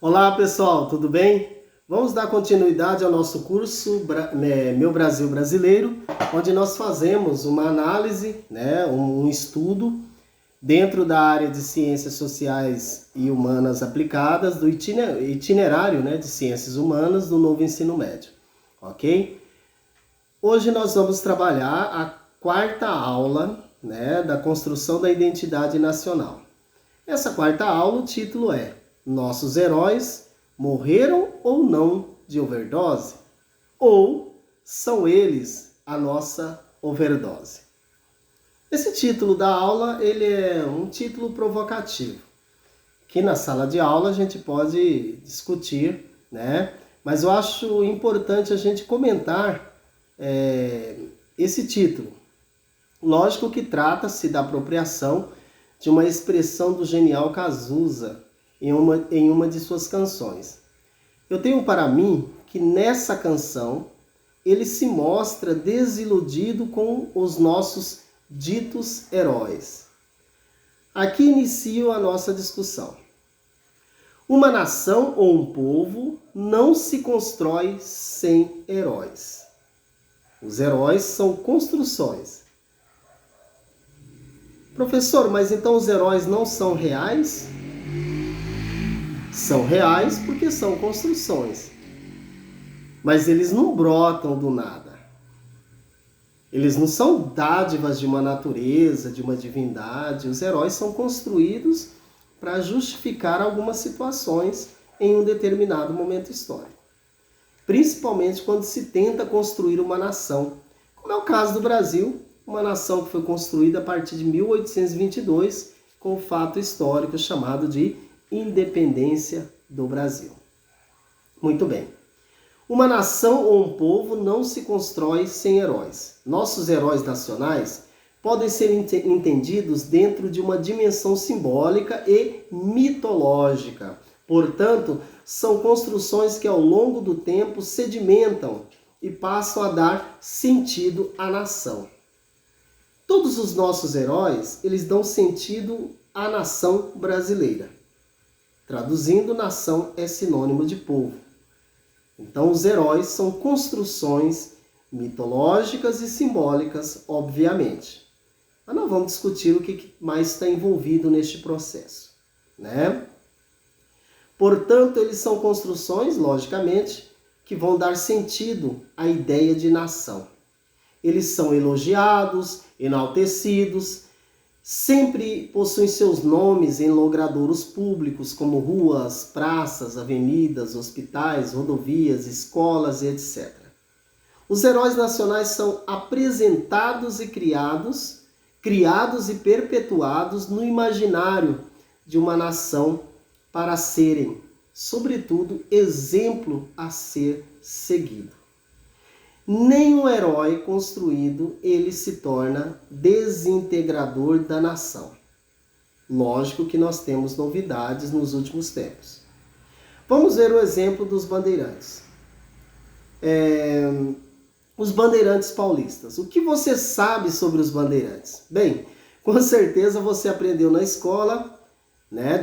Olá pessoal, tudo bem? Vamos dar continuidade ao nosso curso Meu Brasil Brasileiro, onde nós fazemos uma análise, um estudo dentro da área de Ciências Sociais e Humanas Aplicadas, do itinerário de Ciências Humanas do novo ensino médio, ok? Hoje nós vamos trabalhar a quarta aula da construção da identidade nacional. Essa quarta aula, o título é Nossos heróis morreram ou não de overdose? Ou são eles a nossa overdose? Esse título da aula, ele é um título provocativo. Aqui na sala de aula a gente pode discutir, mas eu acho importante a gente comentar esse título. Lógico que trata-se da apropriação de uma expressão do genial Cazuza em uma de suas canções. Eu tenho para mim que nessa canção ele se mostra desiludido com os nossos ditos heróis. Aqui inicio a nossa discussão. Uma nação ou um povo não se constrói sem heróis. Os heróis são construções. Professor, mas então os heróis não são reais? São reais porque são construções. Mas eles não brotam do nada. Eles não são dádivas de uma natureza, de uma divindade. Os heróis são construídos para justificar algumas situações em um determinado momento histórico. Principalmente quando se tenta construir uma nação. Como é o caso do Brasil, uma nação que foi construída a partir de 1822, com o fato histórico chamado de independência do Brasil. Muito bem. Uma nação ou um povo não se constrói sem heróis. Nossos heróis nacionais podem ser entendidos dentro de uma dimensão simbólica e mitológica. Portanto, são construções que ao longo do tempo sedimentam e passam a dar sentido à nação. Todos os nossos heróis, eles dão sentido à nação brasileira. Traduzindo, nação é sinônimo de povo. Então, os heróis são construções mitológicas e simbólicas, obviamente. Mas nós vamos discutir o que mais está envolvido neste processo, Portanto, eles são construções, logicamente, que vão dar sentido à ideia de nação. Eles são elogiados, enaltecidos, sempre possuem seus nomes em logradouros públicos, como ruas, praças, avenidas, hospitais, rodovias, escolas e etc. Os heróis nacionais são apresentados e criados e perpetuados no imaginário de uma nação para serem, sobretudo, exemplo a ser seguido. Nenhum herói construído, ele se torna desintegrador da nação. Lógico que nós temos novidades nos últimos tempos. Vamos ver o exemplo dos bandeirantes. Os bandeirantes paulistas. O que você sabe sobre os bandeirantes? Bem, com certeza você aprendeu na escola,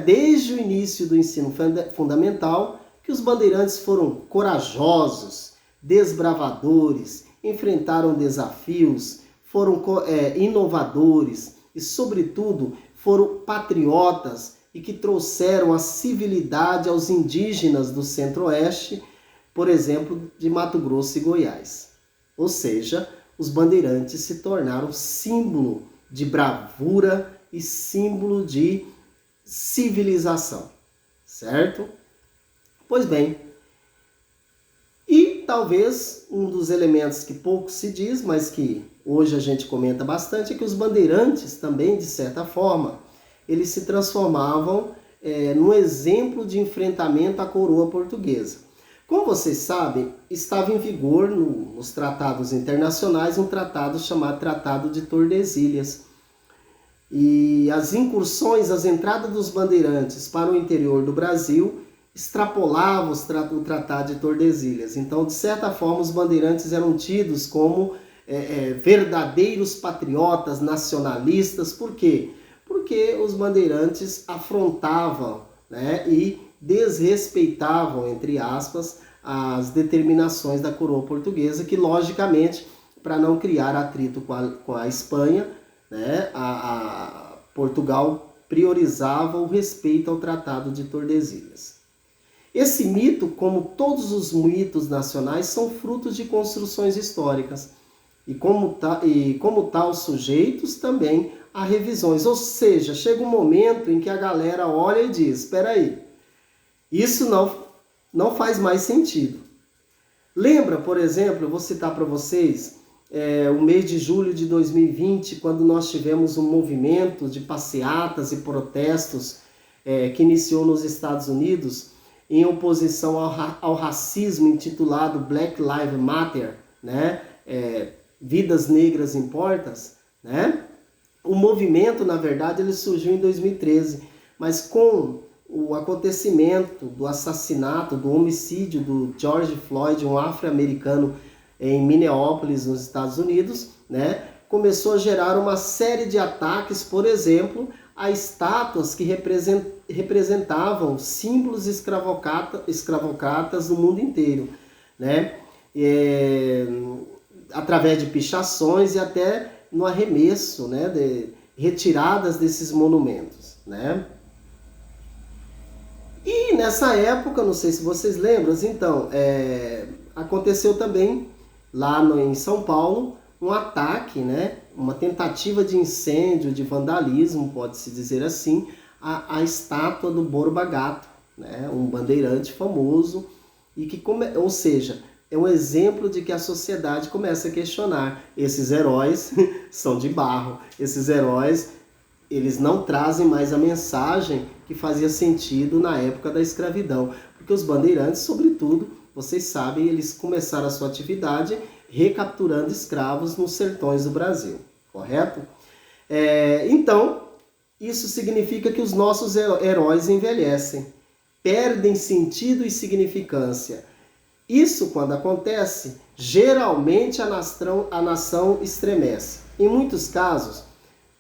desde o início do ensino fundamental, que os bandeirantes foram corajosos, desbravadores, enfrentaram desafios, foram inovadores e, sobretudo, foram patriotas e que trouxeram a civilidade aos indígenas do Centro-Oeste, por exemplo, de Mato Grosso e Goiás. Ou seja, os bandeirantes se tornaram símbolo de bravura e símbolo de civilização, certo? Pois bem, e talvez um dos elementos que pouco se diz, mas que hoje a gente comenta bastante, é que os bandeirantes também, de certa forma, eles se transformavam num exemplo de enfrentamento à coroa portuguesa. Como vocês sabem, estava em vigor nos tratados internacionais um tratado chamado Tratado de Tordesilhas. E as incursões, as entradas dos bandeirantes para o interior do Brasil extrapolava o Tratado de Tordesilhas. Então, de certa forma, os bandeirantes eram tidos como verdadeiros patriotas nacionalistas. Por quê? Porque os bandeirantes afrontavam e desrespeitavam, entre aspas, as determinações da coroa portuguesa, que logicamente, para não criar atrito com a Espanha, né, Portugal priorizava o respeito ao Tratado de Tordesilhas. Esse mito, como todos os mitos nacionais, são frutos de construções históricas. E como tal, sujeitos também a revisões. Ou seja, chega um momento em que a galera olha e diz, espera aí, isso não faz mais sentido. Lembra, por exemplo, eu vou citar para vocês, o mês de julho de 2020, quando nós tivemos um movimento de passeatas e protestos que iniciou nos Estados Unidos, em oposição ao racismo intitulado Black Lives Matter, né? Vidas negras importam, né? O movimento, na verdade, ele surgiu em 2013, mas com o acontecimento do assassinato, do homicídio do George Floyd, um afro-americano em Minneapolis, nos Estados Unidos, né? Começou a gerar uma série de ataques, por exemplo, a estátuas que representavam símbolos escravocratas no mundo inteiro, né? Através de pichações e até no arremesso, né? De retiradas desses monumentos, né? E nessa época, não sei se vocês lembram, então, aconteceu também lá em São Paulo um ataque, né? Uma tentativa de incêndio, de vandalismo, pode-se dizer assim, a estátua do Borba Gato, né? Um bandeirante famoso, e que, ou seja, é um exemplo de que a sociedade começa a questionar. Esses heróis são de barro, esses heróis, eles não trazem mais a mensagem que fazia sentido na época da escravidão, porque os bandeirantes, sobretudo, vocês sabem, eles começaram a sua atividade recapturando escravos nos sertões do Brasil, correto? Então, isso significa que os nossos heróis envelhecem, perdem sentido e significância. Isso, quando acontece, geralmente a nação estremece. Em muitos casos,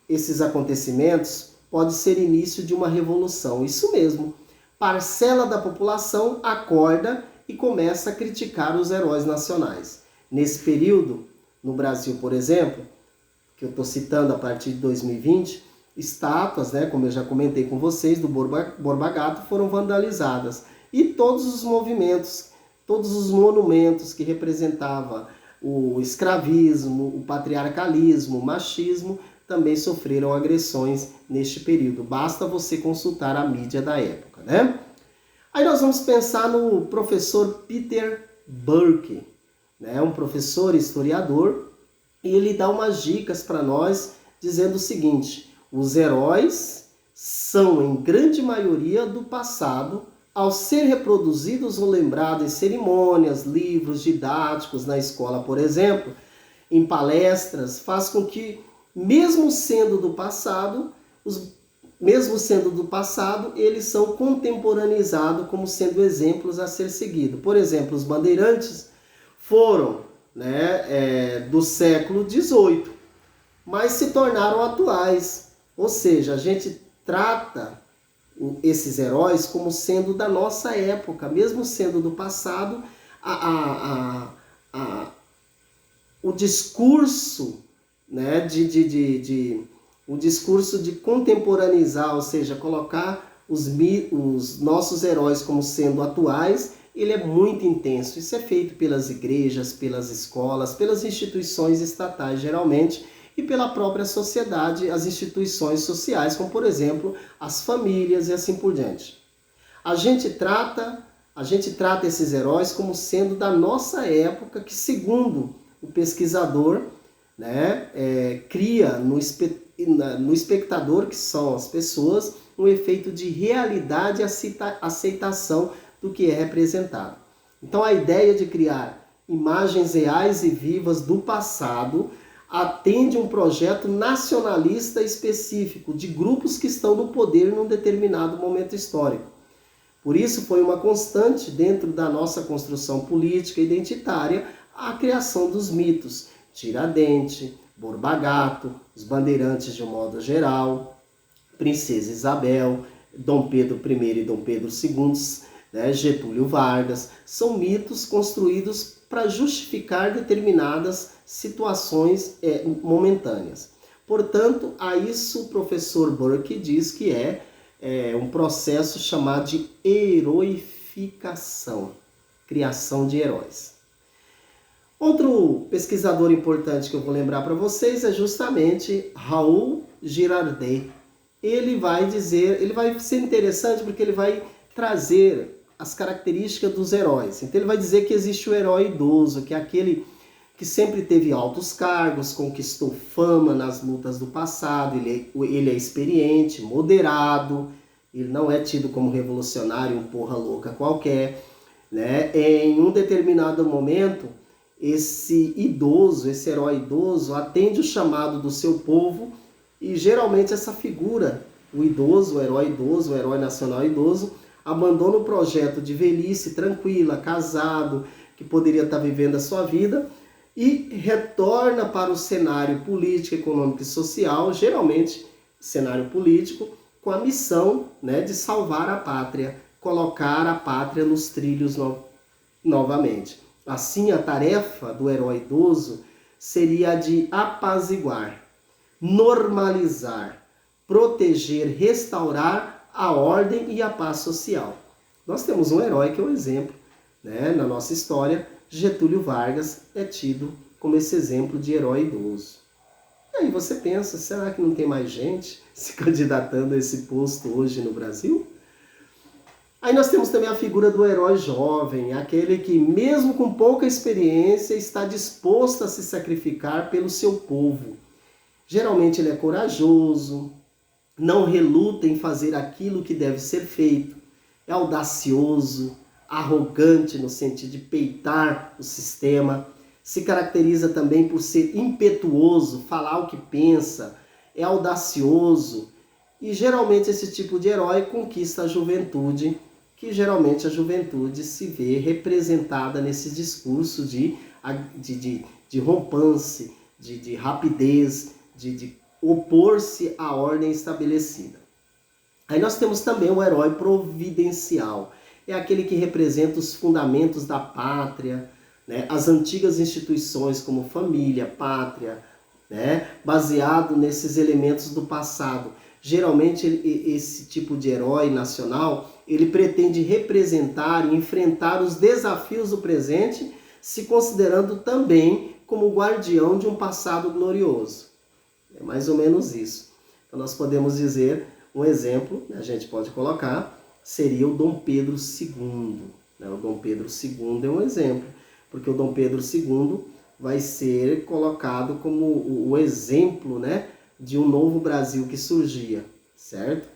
esses acontecimentos podem ser início de uma revolução. Isso mesmo, parcela da população acorda e começa a criticar os heróis nacionais. Nesse período, no Brasil, por exemplo, que eu estou citando a partir de 2020, estátuas, né, como eu já comentei com vocês, do Borba Gato foram vandalizadas. E todos os movimentos, todos os monumentos que representavam o escravismo, o patriarcalismo, o machismo, também sofreram agressões neste período. Basta você consultar a mídia da época, né? Aí nós vamos pensar no professor Peter Burke, né? Um professor historiador, e ele dá umas dicas para nós, dizendo o seguinte: os heróis são, em grande maioria, do passado, ao ser reproduzidos ou lembrados em cerimônias, livros didáticos na escola, por exemplo, em palestras, faz com que, mesmo sendo do passado, eles são contemporanizados como sendo exemplos a ser seguidos. Por exemplo, os bandeirantes foram, né, do século XVIII, mas se tornaram atuais. Ou seja, a gente trata esses heróis como sendo da nossa época, mesmo sendo do passado. O discurso, né, o discurso de contemporaneizar, ou seja, colocar os nossos heróis como sendo atuais, ele é muito intenso. Isso é feito pelas igrejas, pelas escolas, pelas instituições estatais, geralmente, e pela própria sociedade, as instituições sociais, como, por exemplo, as famílias e assim por diante. A gente trata esses heróis como sendo da nossa época, que, segundo o pesquisador, né, cria no espectador, que são as pessoas, um efeito de realidade e aceitação do que é representado. Então, a ideia de criar imagens reais e vivas do passado atende um projeto nacionalista específico de grupos que estão no poder num determinado momento histórico. Por isso, foi uma constante dentro da nossa construção política e identitária a criação dos mitos Tiradentes, Borba Gato, os bandeirantes de um modo geral, Princesa Isabel, Dom Pedro I e Dom Pedro II, né, Getúlio Vargas, são mitos construídos para justificar determinadas situações momentâneas. Portanto, a isso o professor Burke diz que é um processo chamado de heroificação, criação de heróis. Outro pesquisador importante que eu vou lembrar para vocês é justamente Raul Girardet. Ele vai ser interessante porque ele vai trazer as características dos heróis. Então ele vai dizer que existe o herói idoso, que é aquele que sempre teve altos cargos, conquistou fama nas lutas do passado, ele é experiente, moderado, ele não é tido como revolucionário, um porra louca qualquer, né? Em um determinado momento, esse herói idoso, atende o chamado do seu povo e geralmente essa figura, o idoso, o herói nacional idoso, abandona o projeto de velhice tranquila, casado, que poderia estar vivendo a sua vida, e retorna para o cenário político, econômico e social, geralmente cenário político, com a missão, né, de salvar a pátria, colocar a pátria nos trilhos novamente. Assim, a tarefa do herói idoso seria a de apaziguar, normalizar, proteger, restaurar a ordem e a paz social. Nós temos um herói que é um exemplo, né, na nossa história. Getúlio Vargas é tido como esse exemplo de herói idoso. E aí você pensa, será que não tem mais gente se candidatando a esse posto hoje no Brasil? Aí nós temos também a figura do herói jovem, aquele que mesmo com pouca experiência está disposto a se sacrificar pelo seu povo. Geralmente ele é corajoso, não reluta em fazer aquilo que deve ser feito, é audacioso, arrogante no sentido de peitar o sistema, se caracteriza também por ser impetuoso, falar o que pensa, é audacioso e geralmente esse tipo de herói conquista a juventude, que geralmente a juventude se vê representada nesse discurso de rompance, de rapidez, de opor-se à ordem estabelecida. Aí nós temos também o herói providencial. É aquele que representa os fundamentos da pátria, né? As antigas instituições como família, pátria, né? Baseado nesses elementos do passado. Geralmente esse tipo de herói nacional, ele pretende representar e enfrentar os desafios do presente, se considerando também como guardião de um passado glorioso. É mais ou menos isso. Então nós podemos dizer, um exemplo, a gente pode colocar, seria o Dom Pedro II. O Dom Pedro II é um exemplo, porque o Dom Pedro II vai ser colocado como o exemplo, né, de um novo Brasil que surgia, certo?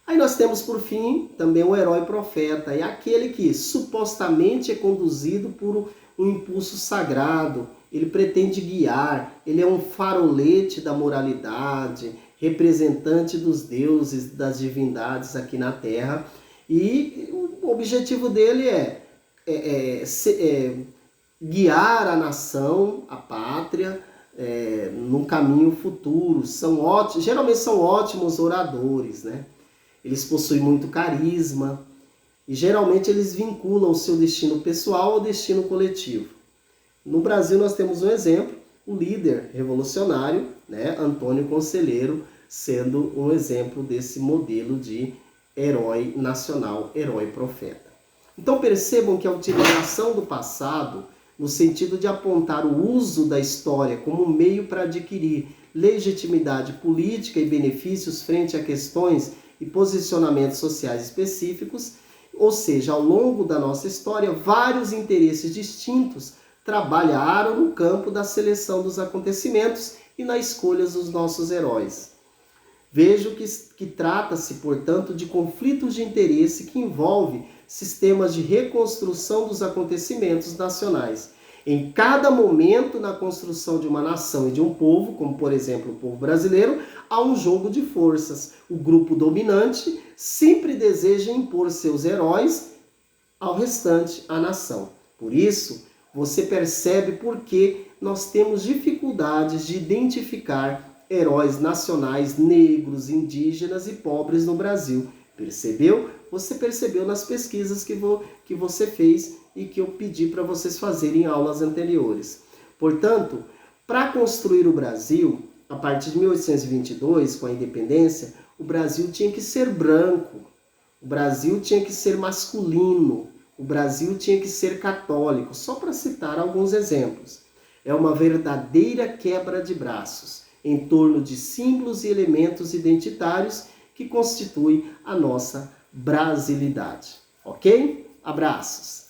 Aí nós temos, por fim, também o herói profeta, é aquele que supostamente é conduzido por um impulso sagrado, ele pretende guiar, ele é um farolete da moralidade, representante dos deuses, das divindades aqui na Terra, e o objetivo dele é guiar a nação, a pátria, num caminho futuro. Geralmente são ótimos oradores, né? Eles possuem muito carisma e geralmente eles vinculam o seu destino pessoal ao destino coletivo. No Brasil nós temos um exemplo, o líder revolucionário, né, Antônio Conselheiro, sendo um exemplo desse modelo de herói nacional, herói profeta. Então percebam que a utilização do passado, no sentido de apontar o uso da história como meio para adquirir legitimidade política e benefícios frente a questões e posicionamentos sociais específicos, ou seja, ao longo da nossa história, vários interesses distintos trabalharam no campo da seleção dos acontecimentos e na escolha dos nossos heróis. Vejo que trata-se, portanto, de conflitos de interesse que envolvem sistemas de reconstrução dos acontecimentos nacionais. Em cada momento na construção de uma nação e de um povo, como por exemplo o povo brasileiro, há um jogo de forças. O grupo dominante sempre deseja impor seus heróis ao restante, à nação. Por isso, você percebe por que nós temos dificuldades de identificar heróis nacionais negros, indígenas e pobres no Brasil. Percebeu? Você percebeu nas pesquisas que você fez e que eu pedi para vocês fazerem em aulas anteriores. Portanto, para construir o Brasil, a partir de 1822, com a independência, o Brasil tinha que ser branco, o Brasil tinha que ser masculino, o Brasil tinha que ser católico, só para citar alguns exemplos. É uma verdadeira quebra de braços em torno de símbolos e elementos identitários que constituem a nossa brasilidade. Ok? Abraços!